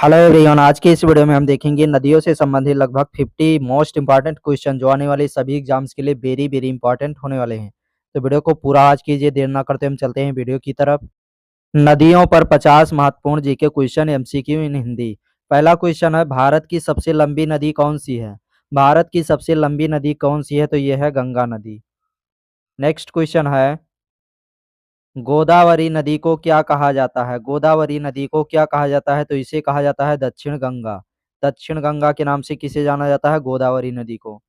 Hello everyone, आज की इस वीडियो में हम देखेंगे नदियों से संबंधित लगभग 50 मोस्ट इंपॉर्टेंट क्वेश्चन जो आने वाले सभी एग्जाम्स के लिए वेरी वेरी इंपॉर्टेंट होने वाले हैं। तो वीडियो को पूरा आज कीजिए, देर ना करते हम चलते हैं वीडियो की तरफ। नदियों पर 50 महत्वपूर्ण जीके क्वेश्चन एमसीक्यू इन हिंदी। पहला क्वेश्चन है, भारत की सबसे लंबी नदी कौन सी है? भारत की सबसे लंबी नदी कौन सी है? तो यह है गंगा नदी। नेक्स्ट क्वेश्चन है, गोदावरी नदी को क्या कहा जाता है? गोदावरी नदी को क्या कहा जाता है? तो इसे कहा जाता है दक्षिण गंगा। दक्षिण गंगा के नाम से किसे जाना जाता है? गोदावरी नदी को।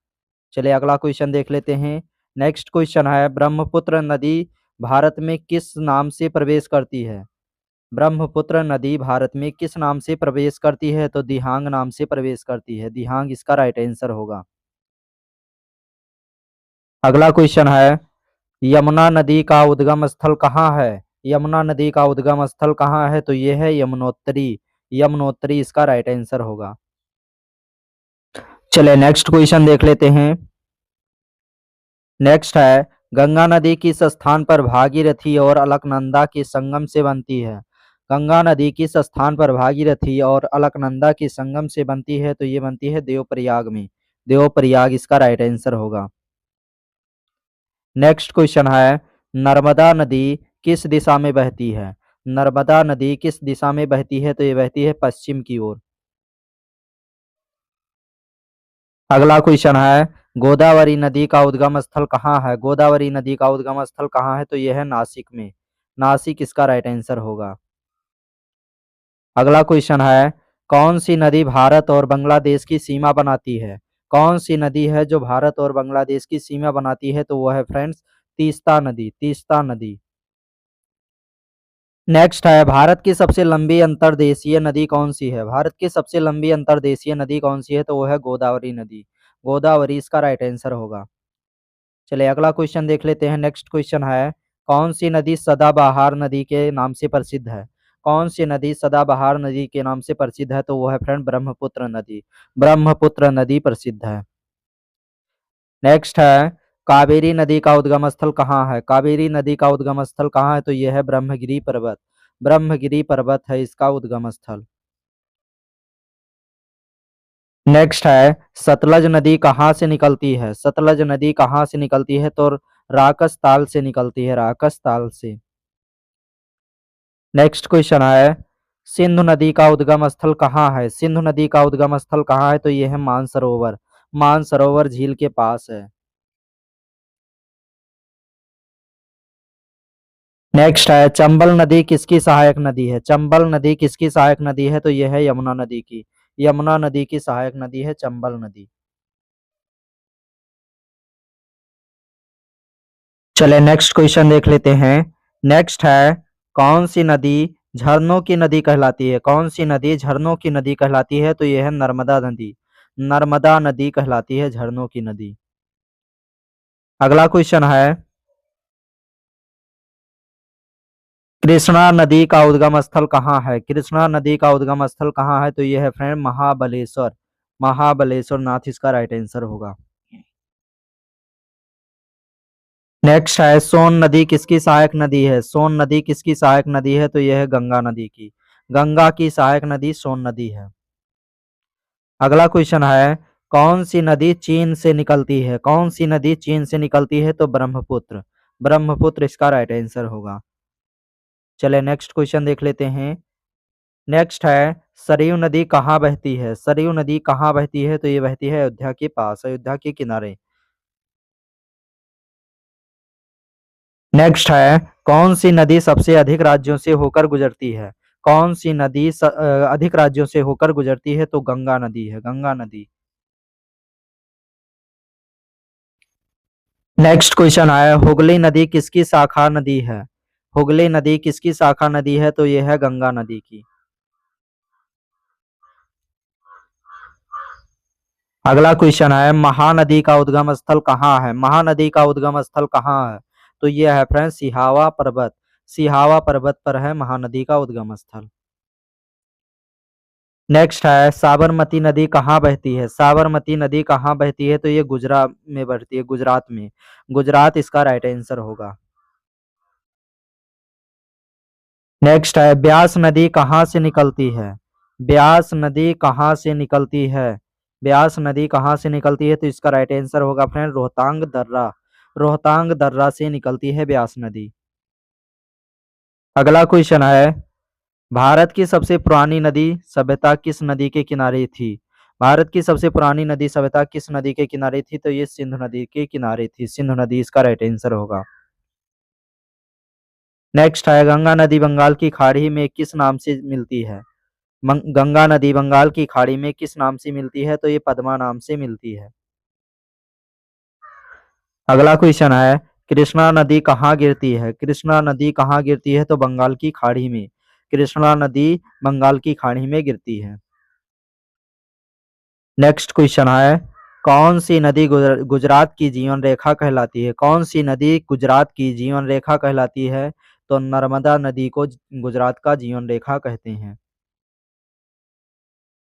चलिए अगला क्वेश्चन देख लेते हैं। नेक्स्ट क्वेश्चन है, ब्रह्मपुत्र नदी भारत में किस नाम से प्रवेश करती है? ब्रह्मपुत्र नदी भारत में किस नाम से प्रवेश करती है? तो दिहांग नाम से प्रवेश करती है। दिहांग इसका राइट आंसर होगा। अगला क्वेश्चन है, यमुना नदी का उद्गम स्थल कहाँ है? यमुना नदी का उद्गम स्थल कहाँ है? तो यह है यमुनोत्री। यमुनोत्री इसका राइट आंसर होगा। चलिए नेक्स्ट क्वेश्चन देख लेते हैं। नेक्स्ट है, गंगा नदी किस स्थान पर भागीरथी और अलकनंदा के संगम से बनती है? गंगा नदी किस स्थान पर भागीरथी और अलकनंदा के संगम से बनती है? तो ये बनती है देवप्रयाग में। देवप्रयाग इसका राइट आंसर होगा। नेक्स्ट क्वेश्चन है, नर्मदा नदी किस दिशा में बहती है? नर्मदा नदी किस दिशा में बहती है? तो ये बहती है पश्चिम की ओर। अगला क्वेश्चन है, गोदावरी नदी का उद्गम स्थल कहाँ है? गोदावरी नदी का उद्गम स्थल कहाँ है? तो यह है नासिक में। नासिक इसका राइट आंसर होगा। अगला क्वेश्चन है, कौन सी नदी भारत और बांग्लादेश की सीमा बनाती है? कौन सी नदी है जो भारत और बांग्लादेश की सीमा बनाती है? तो वह है फ्रेंड्स तीस्ता नदी। तीस्ता नदी। नेक्स्ट है, भारत की सबसे लंबी अंतर्देशीय नदी कौन सी है? भारत की सबसे लंबी अंतर्देशीय नदी कौन सी है? तो वो है गोदावरी नदी। गोदावरी इसका राइट आंसर होगा। चलिए अगला क्वेश्चन देख लेते हैं। नेक्स्ट क्वेश्चन है, कौन सी नदी सदाबहार नदी के नाम से प्रसिद्ध है? कौन सी नदी सदाबहार नदी के नाम से प्रसिद्ध है? तो वो है फ्रेंड ब्रह्मपुत्र नदी। ब्रह्मपुत्र नदी प्रसिद्ध है। नेक्स्ट है, कावेरी नदी का उद्गम स्थल कहाँ है? कावेरी नदी का उद्गम स्थल कहाँ है? तो यह है ब्रह्मगिरी पर्वत। ब्रह्मगिरी पर्वत है इसका उद्गम स्थल। नेक्स्ट है, सतलज नदी कहाँ से निकलती है? सतलज नदी कहाँ से निकलती है? तो राकस ताल से निकलती है। राकस ताल से। नेक्स्ट क्वेश्चन है, सिंधु नदी का उद्गम स्थल कहाँ है? सिंधु नदी का उद्गम स्थल कहाँ है? तो यह है मानसरोवर। मानसरोवर झील के पास है। नेक्स्ट है, चंबल नदी किसकी सहायक नदी है? चंबल नदी किसकी सहायक नदी है? तो यह है यमुना नदी की। यमुना नदी की सहायक नदी है चंबल नदी। चले नेक्स्ट क्वेश्चन देख लेते हैं। नेक्स्ट है, कौन सी नदी झरनों की नदी कहलाती है? कौन सी नदी झरनों की नदी कहलाती है? तो यह है नर्मदा नदी। नर्मदा नदी कहलाती है झरनों की नदी। अगला क्वेश्चन है, कृष्णा नदी का उद्गम स्थल कहाँ है? कृष्णा नदी का उद्गम स्थल कहाँ है? तो यह है फ्रेंड महाबलेश्वर। महाबलेश्वर नाथ इसका राइट आंसर होगा। नेक्स्ट है, सोन नदी किसकी सहायक नदी है? सोन नदी किसकी सहायक नदी है? तो यह है गंगा नदी की। गंगा की सहायक नदी सोन नदी है। अगला क्वेश्चन है, कौन सी नदी चीन से निकलती है? कौन सी नदी चीन से निकलती है? तो ब्रह्मपुत्र। ब्रह्मपुत्र इसका राइट आंसर होगा। चले नेक्स्ट क्वेश्चन देख लेते हैं। नेक्स्ट है, सरयू नदी कहाँ बहती है? सरयू नदी कहाँ बहती है? तो ये बहती है अयोध्या के पास, अयोध्या के किनारे। नेक्स्ट है, कौन सी नदी सबसे अधिक राज्यों से होकर गुजरती है? कौन सी नदी अधिक राज्यों से होकर गुजरती है? तो गंगा नदी है। गंगा नदी। नेक्स्ट क्वेश्चन है, हुगली नदी किसकी शाखा नदी है? हुगली नदी किसकी शाखा नदी है? तो यह है गंगा नदी की। अगला क्वेश्चन है, महानदी का उद्गम स्थल कहाँ है? महानदी का उद्गम स्थल कहाँ है? तो यह है फ्रेंड सिहावा पर्वत। सिहावा पर्वत पर है महानदी का उद्गम स्थल। नेक्स्ट है, साबरमती नदी कहाँ बहती है? साबरमती नदी कहाँ बहती है? तो ये गुजरात में बहती है, गुजरात में। गुजरात इसका राइट आंसर होगा। नेक्स्ट है, ब्यास नदी कहाँ से निकलती है? ब्यास नदी कहाँ से निकलती है? ब्यास नदी कहाँ से निकलती है? तो इसका राइट आंसर होगा फ्रेंड रोहतांग दर्रा। रोहतांग दर्रा से निकलती है ब्यास नदी। अगला क्वेश्चन है, भारत की सबसे पुरानी नदी सभ्यता किस नदी के किनारे थी? भारत की सबसे पुरानी नदी सभ्यता किस नदी के किनारे थी? तो ये सिंधु नदी के किनारे थी। सिंधु नदी इसका राइट आंसर होगा। नेक्स्ट है, गंगा नदी बंगाल की खाड़ी में किस नाम से मिलती है? गंगा नदी बंगाल की खाड़ी में किस नाम से मिलती है? तो ये पद्मा नाम से मिलती है। अगला क्वेश्चन है, कृष्णा नदी कहाँ गिरती है? कृष्णा नदी कहाँ गिरती है? तो बंगाल की खाड़ी में। कृष्णा नदी बंगाल की खाड़ी में गिरती है। नेक्स्ट क्वेश्चन है, कौन सी नदी गुजरात की जीवन रेखा कहलाती है? कौन सी नदी गुजरात की जीवन रेखा कहलाती है? तो नर्मदा नदी को गुजरात का जीवन रेखा कहते हैं।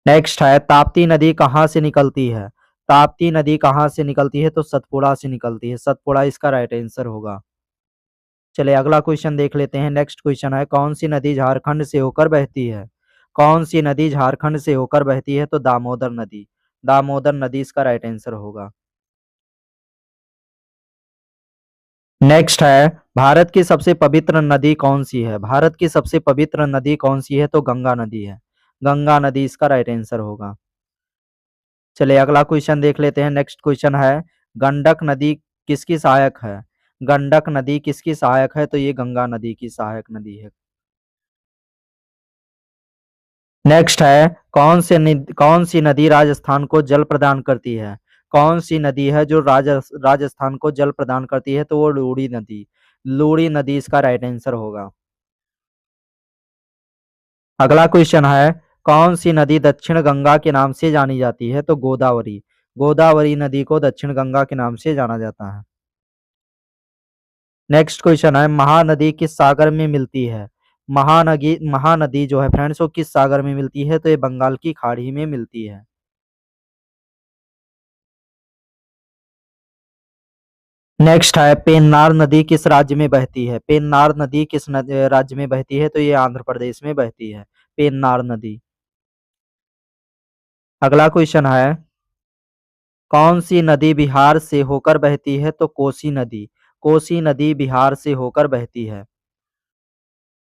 नेक्स्ट है, ताप्ती नदी कहाँ से निकलती है? ताप्ती नदी कहाँ से निकलती है? तो सतपुड़ा से निकलती है। सतपुड़ा इसका राइट आंसर होगा। चलिए अगला क्वेश्चन देख लेते हैं। नेक्स्ट क्वेश्चन है, कौन सी नदी झारखंड से होकर बहती है? कौन सी नदी झारखंड से होकर बहती है? तो दामोदर नदी। दामोदर नदी इसका राइट आंसर होगा। नेक्स्ट है, भारत की सबसे पवित्र नदी कौन सी है? भारत की सबसे पवित्र नदी कौन सी है? तो गंगा नदी है। गंगा नदी इसका राइट आंसर होगा। चलिए अगला क्वेश्चन देख लेते हैं। नेक्स्ट क्वेश्चन है, गंडक नदी किसकी सहायक है? गंडक नदी किसकी सहायक है? तो ये गंगा नदी की सहायक नदी है। नेक्स्ट है, कौन सी नदी राजस्थान को जल प्रदान करती है? कौन सी नदी है जो राजस्थान को जल प्रदान करती है? तो वो लूड़ी नदी। लूड़ी नदी इसका राइट आंसर होगा। अगला क्वेश्चन है, कौन सी नदी दक्षिण गंगा के नाम से जानी जाती है? तो गोदावरी। गोदावरी नदी को दक्षिण गंगा के नाम से जाना जाता है। नेक्स्ट क्वेश्चन है, महानदी किस सागर में मिलती है? महानदी जो है फ्रेंड्स वो किस सागर में मिलती है? तो ये बंगाल की खाड़ी में मिलती है। नेक्स्ट है, पेन्नार नदी किस राज्य में बहती है? पेन्नार नदी किस राज्य में बहती है? तो ये आंध्र प्रदेश में बहती है। पेन्नार नदी। अगला क्वेश्चन है, कौन सी नदी बिहार से होकर बहती है? तो कोसी नदी। कोसी नदी बिहार से होकर बहती है।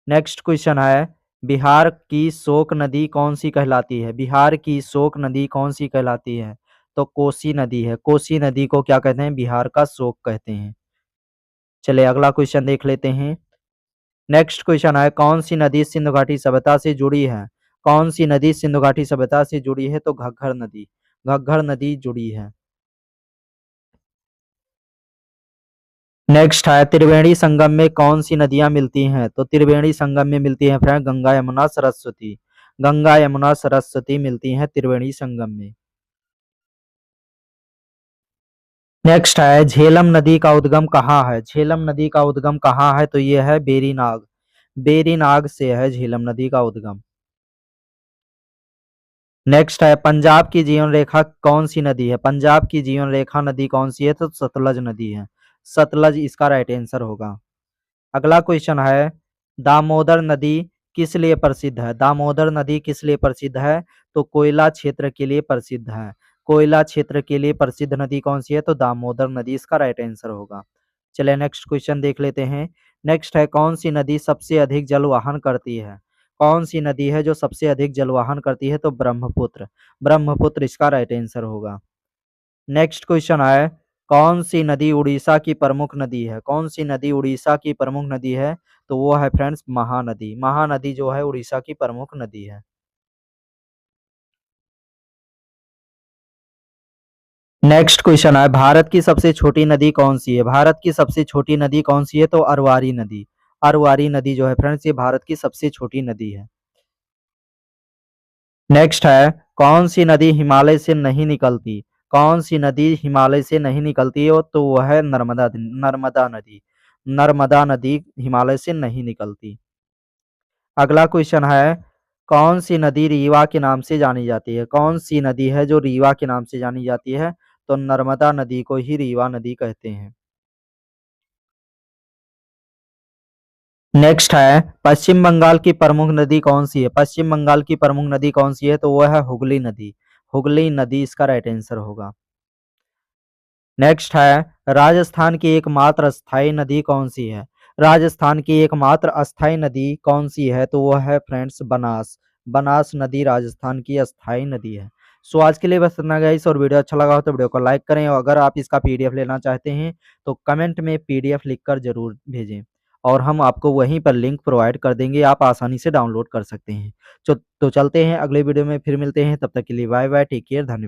नेक्स्ट क्वेश्चन है, बिहार की शोक नदी कौन सी कहलाती है? बिहार की शोक नदी कौन सी कहलाती है? तो कोसी नदी है। कोसी नदी को क्या कहते हैं? बिहार का शोक कहते हैं। चलिए अगला क्वेश्चन देख लेते हैं। नेक्स्ट क्वेश्चन है, कौन सी नदी सिंधु घाटी सभ्यता से जुड़ी है? कौन सी नदी सिंधु घाटी सभ्यता से जुड़ी है? तो घग्गर नदी। घग्गर नदी जुड़ी है। नेक्स्ट है, त्रिवेणी संगम में कौन सी नदियां मिलती हैं? तो त्रिवेणी संगम में मिलती है फ्रेंड गंगा यमुना सरस्वती। गंगा यमुना सरस्वती मिलती हैं त्रिवेणी संगम में। नेक्स्ट है, झेलम नदी का उद्गम कहाँ है? झेलम नदी का उद्गम कहाँ है? तो ये है बेरीनाग। बेरीनाग से है झेलम नदी का उद्गम। नेक्स्ट है, पंजाब की जीवन रेखा कौन सी नदी है? पंजाब की जीवन रेखा नदी कौन सी है? तो सतलज नदी है। सतलज इसका राइट आंसर होगा। अगला क्वेश्चन है, दामोदर नदी किस लिए प्रसिद्ध है? दामोदर नदी किस लिए प्रसिद्ध है? तो कोयला क्षेत्र के लिए प्रसिद्ध है। कोयला क्षेत्र के लिए प्रसिद्ध नदी कौन सी है? तो दामोदर नदी इसका राइट आंसर होगा। चलिए नेक्स्ट क्वेश्चन देख लेते हैं। नेक्स्ट है, कौन सी नदी सबसे अधिक जलवाहन करती है? कौन सी नदी है जो सबसे अधिक जलवाहन करती है? तो ब्रह्मपुत्र। ब्रह्मपुत्र इसका राइट आंसर होगा। नेक्स्ट क्वेश्चन है, कौन सी नदी उड़ीसा की प्रमुख नदी है? कौन सी नदी उड़ीसा की प्रमुख नदी है? तो वो है फ्रेंड्स महानदी। महानदी जो है उड़ीसा की प्रमुख नदी है। नेक्स्ट क्वेश्चन है, भारत की सबसे छोटी नदी कौन सी है? भारत की सबसे छोटी नदी कौन सी है? तो अरवारी नदी। अरवारी नदी जो है फ्रेंड्स ये भारत की सबसे छोटी नदी है। नेक्स्ट है, कौन सी नदी हिमालय से नहीं निकलती? कौन सी नदी हिमालय से नहीं निकलती है? तो वो है नर्मदा नदी। नर्मदा नदी हिमालय से नहीं निकलती। अगला क्वेश्चन है, कौन सी नदी रीवा के नाम से जानी जाती है? कौन सी नदी है जो रीवा के नाम से जानी जाती है? तो नर्मदा नदी को ही रीवा नदी कहते हैं। नेक्स्ट है पश्चिम बंगाल की प्रमुख नदी कौन सी है? पश्चिम बंगाल की प्रमुख नदी कौन सी है? तो वो है हुगली नदी। हुगली नदी इसका राइट आंसर होगा। नेक्स्ट है राजस्थान की एकमात्र अस्थायी नदी कौन सी है? राजस्थान की एकमात्र अस्थायी नदी कौन सी है? तो वो है फ्रेंड्स बनास। बनास नदी राजस्थान की अस्थायी नदी है। सो आज के लिए बस इतना गाइस, और वीडियो अच्छा लगा हो तो वीडियो को लाइक करें, और अगर आप इसका पीडीएफ लेना चाहते हैं तो कमेंट में पीडीएफ लिखकर जरूर भेजें, और हम आपको वहीं पर लिंक प्रोवाइड कर देंगे, आप आसानी से डाउनलोड कर सकते हैं। तो चलते हैं अगले वीडियो में, फिर मिलते हैं, तब तक के लिए बाय बाय, टेक केयर, धन्यवाद।